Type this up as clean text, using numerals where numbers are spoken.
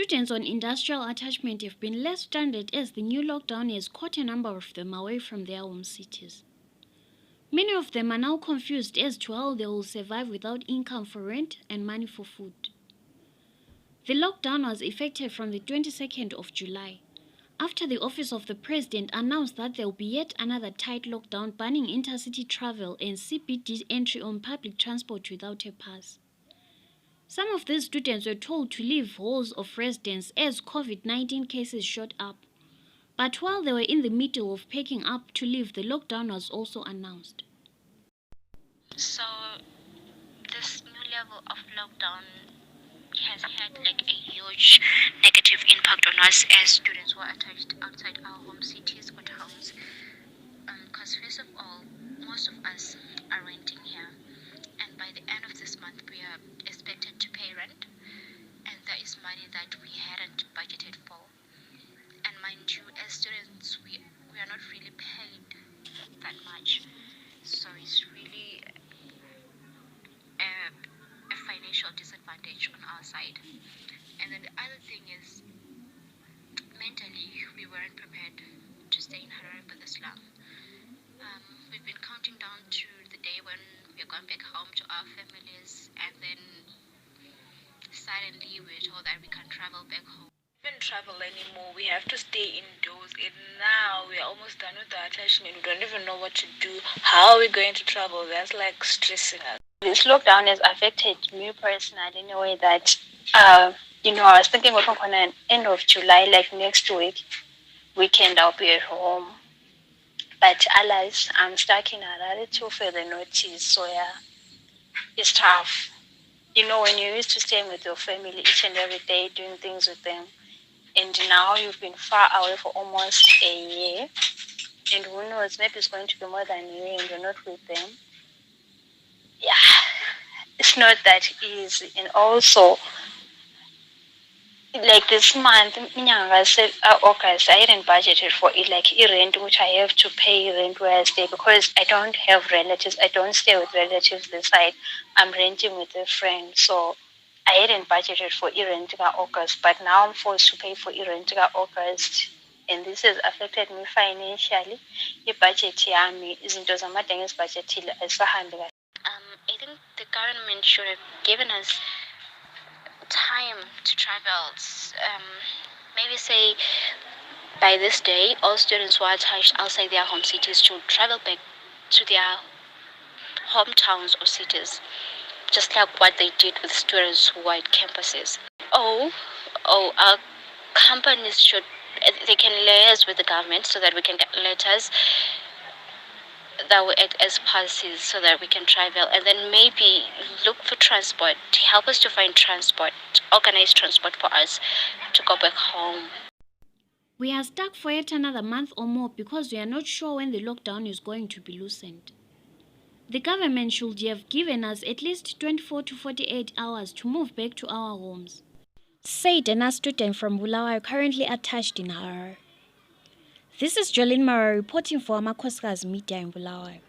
Students on industrial attachment have been left stranded as the new lockdown has caught a number of them away from their home cities. Many of them are now confused as to how they will survive without income for rent and money for food. The lockdown was effective from the 22nd of July, after the Office of the President announced that there will be yet another tight lockdown banning intercity travel and CBD entry on public transport without a pass. Some of these students were told to leave halls of residence as COVID-19 cases shot up. But while they were in the middle of packing up to leave, the lockdown was also announced. So this new level of lockdown has had like a huge negative impact on us as students who are attached outside our home cities or towns. Because first of all, most of us are renting here, and by the end of this month we are expected to pay rent, and there is money that we hadn't budgeted for. And mind you, as students we are not really paid that much, so it's really a financial disadvantage on our side. And then the other thing is, mentally we weren't prepared to stay in Harare with Islam. We've been counting down to the day when we're going back home to our families, and then suddenly we're told that we can't travel back home. We can't travel anymore, we have to stay indoors, and now we're almost done with the attachment. We don't even know what to do. How are we going to travel? That's like stressing us. This lockdown has affected me personally in a way that I was thinking of an end of July, like next weekend I'll be at home. But alas, I'm stuck in Harare till further notice, so yeah, it's tough. When you're used to staying with your family each and every day, doing things with them, and now you've been far away for almost a year, and who knows, maybe it's going to be more than a year and you're not with them. Yeah, it's not that easy. And also, like this month, August, I hadn't budgeted for it, like rent, which I have to pay rent where I stay because I don't have relatives. I don't stay with relatives this side. I'm renting with a friend, so I hadn't budgeted for rent August, but now I'm forced to pay for rent August, and this has affected me financially. Budget yami, izinto zamadinga ezibudgetile azisahambi kahle. I think the government should have given us time to travel. Maybe say by this day, all students who are attached outside their home cities should travel back to their hometowns or cities, just like what they did with students who are at campuses. Our companies they can liaise with the government so that we can get letters that will act as passes so that we can travel, and then maybe look for transport, help us to find transport, organize transport for us to go back home. We are stuck for yet another month or more because we are not sure when the lockdown is going to be loosened. The government should have given us at least 24 to 48 hours to move back to our homes, said a student from Bulawayo currently attached in Harare. This is Jolene Mara reporting for Amakhosikazi Media in Bulawayo.